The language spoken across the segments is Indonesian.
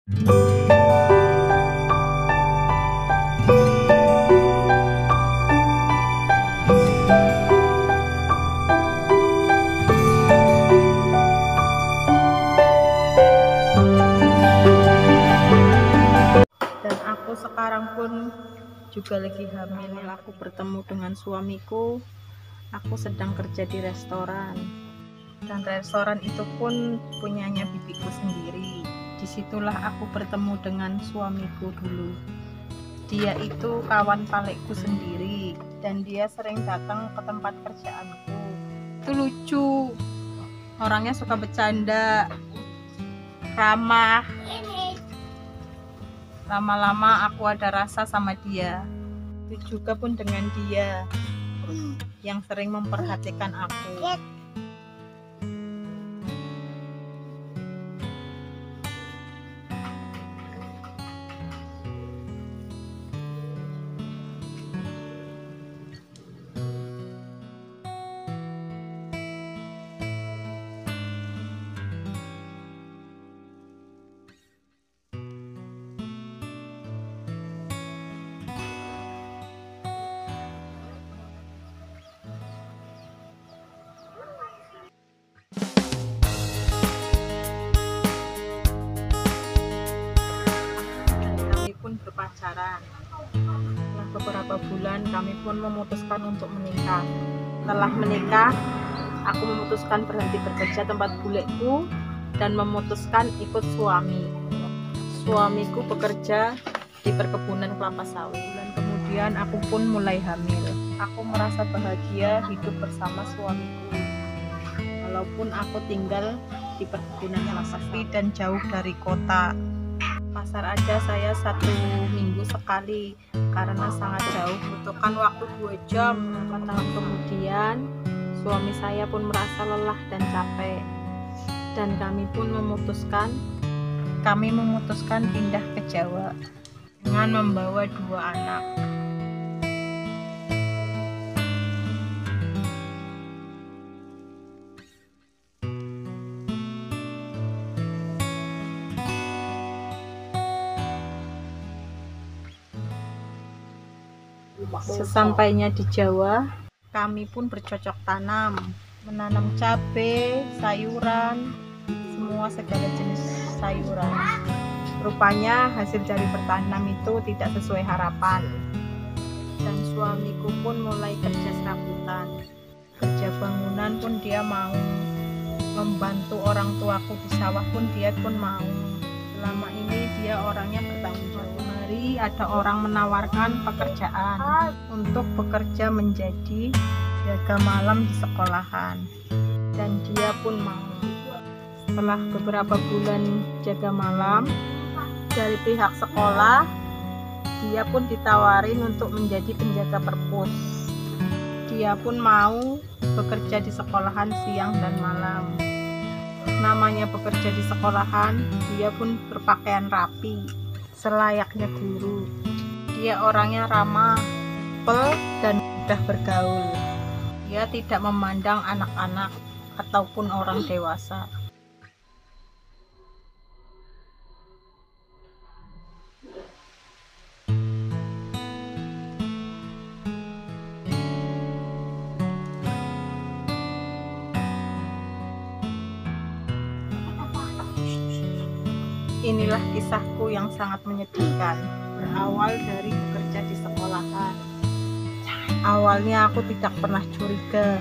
Dan aku sekarang pun juga lagi hamil. Aku bertemu dengan suamiku, aku sedang kerja di restoran, dan restoran itu pun punyanya bibiku sendiri. Disitulah aku bertemu dengan suamiku dulu. Dia itu kawan palikku sendiri, dan dia sering datang ke tempat kerjaanku. Itu lucu, orangnya suka bercanda, ramah. Lama-lama aku ada rasa sama dia. Itu juga pun dengan dia yang sering memperhatikan aku. Berpacaran. Setelah beberapa bulan kami pun memutuskan untuk menikah. Setelah menikah, aku memutuskan berhenti bekerja tempat buleku dan memutuskan ikut suami. Suamiku bekerja di perkebunan kelapa sawit. Dan kemudian aku pun mulai hamil. Aku merasa bahagia hidup bersama suamiku, walaupun aku tinggal di perkebunan kelapa sawit dan jauh dari kota. Pasar aja saya 1 minggu sekali karena sangat jauh, membutuhkan waktu 2 jam. 4 tahun kemudian suami saya pun merasa lelah dan capek, dan kami memutuskan pindah ke Jawa dengan membawa 2 anak. Sesampainya di Jawa, kami pun bercocok tanam, menanam cabai, sayuran, semua segala jenis sayuran. Rupanya hasil dari bertanam itu tidak sesuai harapan, dan suamiku pun mulai kerja serabutan. Kerja bangunan pun dia mau, membantu orang tuaku di sawah pun dia pun mau. Selama ini dia orangnya bertanggung jawab. Hari ada orang menawarkan pekerjaan untuk bekerja menjadi jaga malam di sekolahan, dan dia pun mau. Setelah beberapa bulan jaga malam dari pihak sekolah, dia pun ditawarin untuk menjadi penjaga perpus. Dia pun mau bekerja di sekolahan siang dan malam. Namanya bekerja di sekolahan, dia pun berpakaian rapi selayaknya guru. Dia orangnya ramah, supel, dan mudah bergaul. Dia tidak memandang anak-anak ataupun orang dewasa. Inilah kisahku yang sangat menyedihkan, berawal dari bekerja di sekolahan. Awalnya aku tidak pernah curiga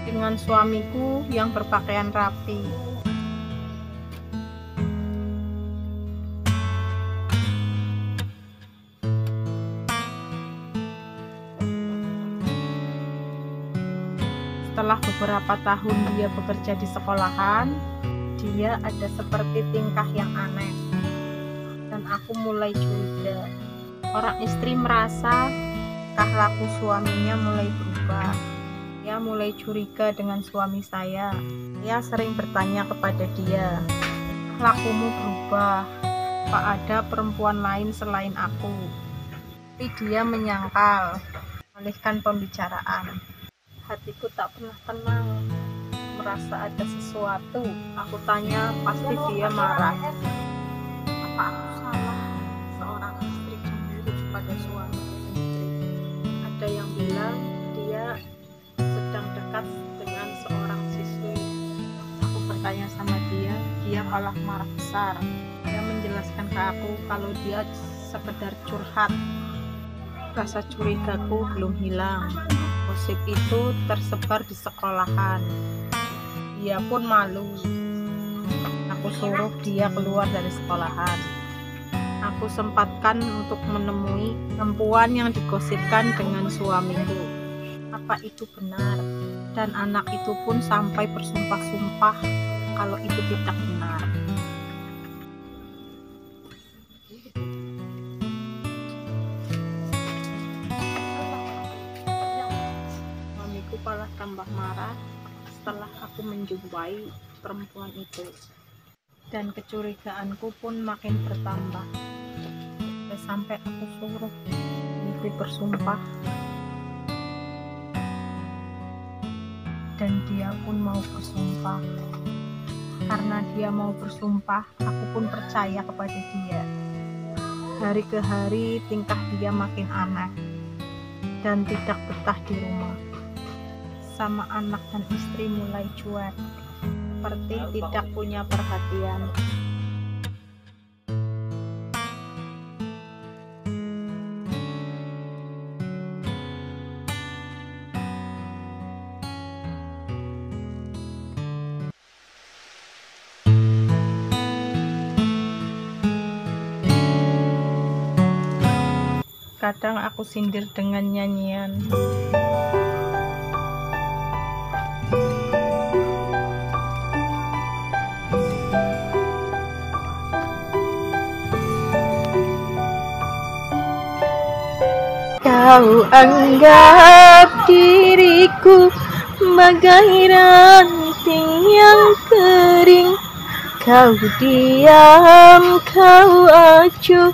dengan suamiku yang berpakaian rapi. Setelah beberapa tahun dia bekerja di sekolahan, dia ada seperti tingkah yang aneh, dan aku mulai curiga. Orang istri merasa tingkah laku suaminya mulai berubah. Dia mulai curiga dengan suami saya. Saya sering bertanya kepada dia, lakumu berubah, apa ada perempuan lain selain aku? Tapi dia menyangkal, mengalihkan pembicaraan. Hatiku tak pernah tenang, merasa ada sesuatu. Aku tanya, pasti dia marah. Apa aku salah seorang istri cemburu kepada suami sendiri? Ada yang bilang dia sedang dekat dengan seorang siswi. Aku bertanya sama dia malah marah besar. Dia menjelaskan ke aku kalau dia sekedar curhat. Rasa curigaku belum hilang. Gosip itu tersebar di sekolahan. Dia pun malu. Aku suruh dia keluar dari sekolahan. Aku sempatkan untuk menemui perempuan yang digosipkan dengan suamiku. Apa itu benar? Dan anak itu pun sampai bersumpah-sumpah kalau itu tidak benar. Suamiku malah tambah marah setelah aku menjumpai perempuan itu. Dan kecurigaanku pun makin bertambah. Sampai aku suruh ibu bersumpah. Dan dia pun mau bersumpah. Karena dia mau bersumpah, aku pun percaya kepada dia. Hari ke hari tingkah dia makin aneh dan tidak betah di rumah. Sama anak dan istri mulai cuek, seperti tidak punya perhatian. Kadang aku sindir dengan nyanyian. Kau anggap diriku bagai ranting yang kering. Kau diam, kau acuh,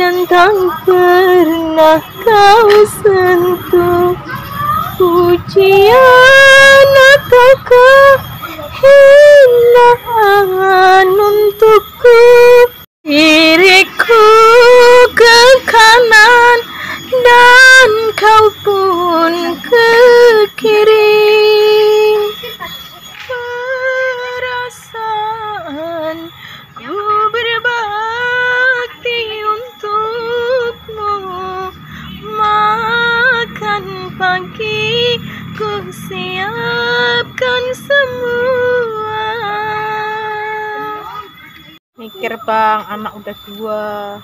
dan tak pernah kau sentuh. Pujian atau kehinaan untukku. Diriku ke kanan dan kau pun ke kiri. Perasaan ku berbakti untukmu. Makan pagi ku siapkan semua. Mikir bang, anak udah 2.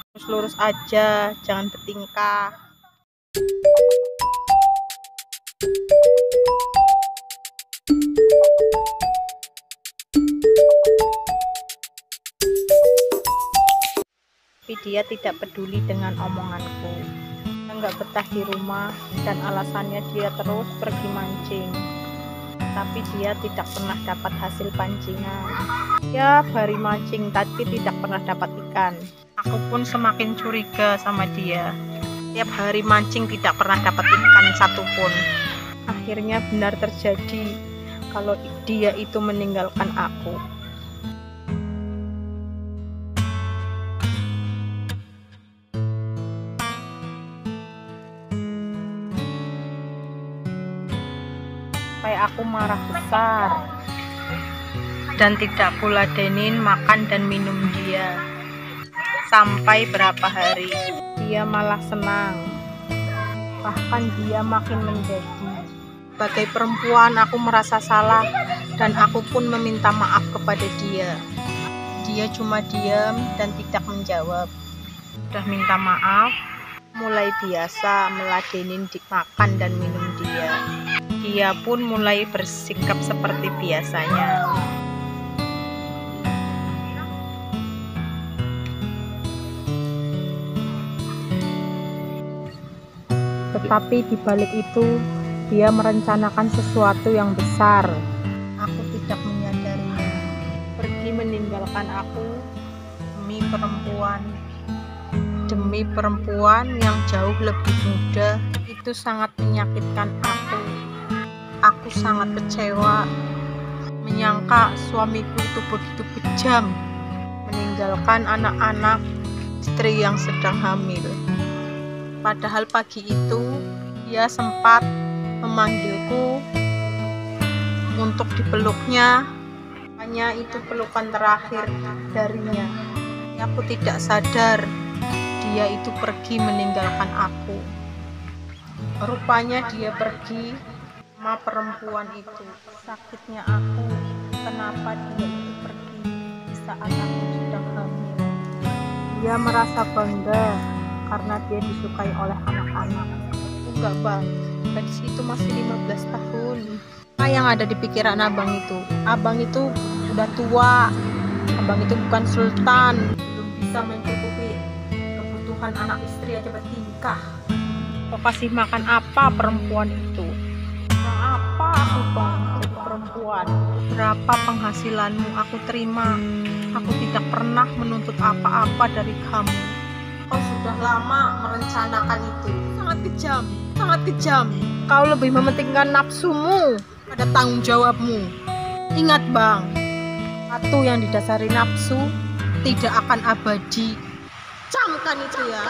Terus lurus aja, jangan bertingkah. Tapi dia tidak peduli dengan omonganku. Dia nggak betah di rumah dan alasannya dia terus pergi mancing. Tapi dia tidak pernah dapat hasil pancingan. Tiap hari mancing tapi tidak pernah dapat ikan. Aku pun semakin curiga sama dia. Tiap hari mancing tidak pernah dapat ikan satupun. Akhirnya benar terjadi kalau dia itu meninggalkan aku. Sampai aku marah besar dan tidak kuladenin makan dan minum dia. Sampai berapa hari dia malah senang, bahkan dia makin menjadi. Sebagai perempuan aku merasa salah dan aku pun meminta maaf kepada dia. Dia cuma diam dan tidak menjawab. Udah minta maaf, mulai biasa meladenin makan dan minum dia. Dia pun mulai bersikap seperti biasanya. Tetapi di balik itu, dia merencanakan sesuatu yang besar. Aku tidak menyadarinya. Pergi meninggalkan aku demi perempuan yang jauh lebih muda. Itu sangat menyakitkan aku. Aku sangat kecewa, menyangka suamiku itu begitu kejam, meninggalkan meninggalkan anak-anak, istri yang sedang hamil. Padahal pagi itu dia sempat memanggilku untuk dipeluknya. Hanya itu pelukan terakhir darinya. Aku tidak sadar dia itu pergi meninggalkan aku. Rupanya dia pergi sama perempuan itu. Sakitnya aku, kenapa dia itu pergi di saat aku sedang hamil. Dia merasa bangga karena dia disukai oleh anak-anak. Enggak bang, gadis itu masih 15 tahun. Apa yang ada di pikiran abang itu? Abang itu udah tua. Abang itu bukan sultan, belum bisa mencukupi kebutuhan anak istri aja bertingkah. Kau kasih makan apa perempuan itu? Nah, apa aku bang jadi perempuan? Berapa penghasilanmu aku terima? Aku tidak pernah menuntut apa-apa dari kamu. Kau sudah lama merencanakan itu. Sangat kejam, sangat kejam. Kau lebih mementingkan nafsumu pada tanggung jawabmu. Ingat bang, satu yang didasari nafsu tidak akan abadi. Camkan itu ya.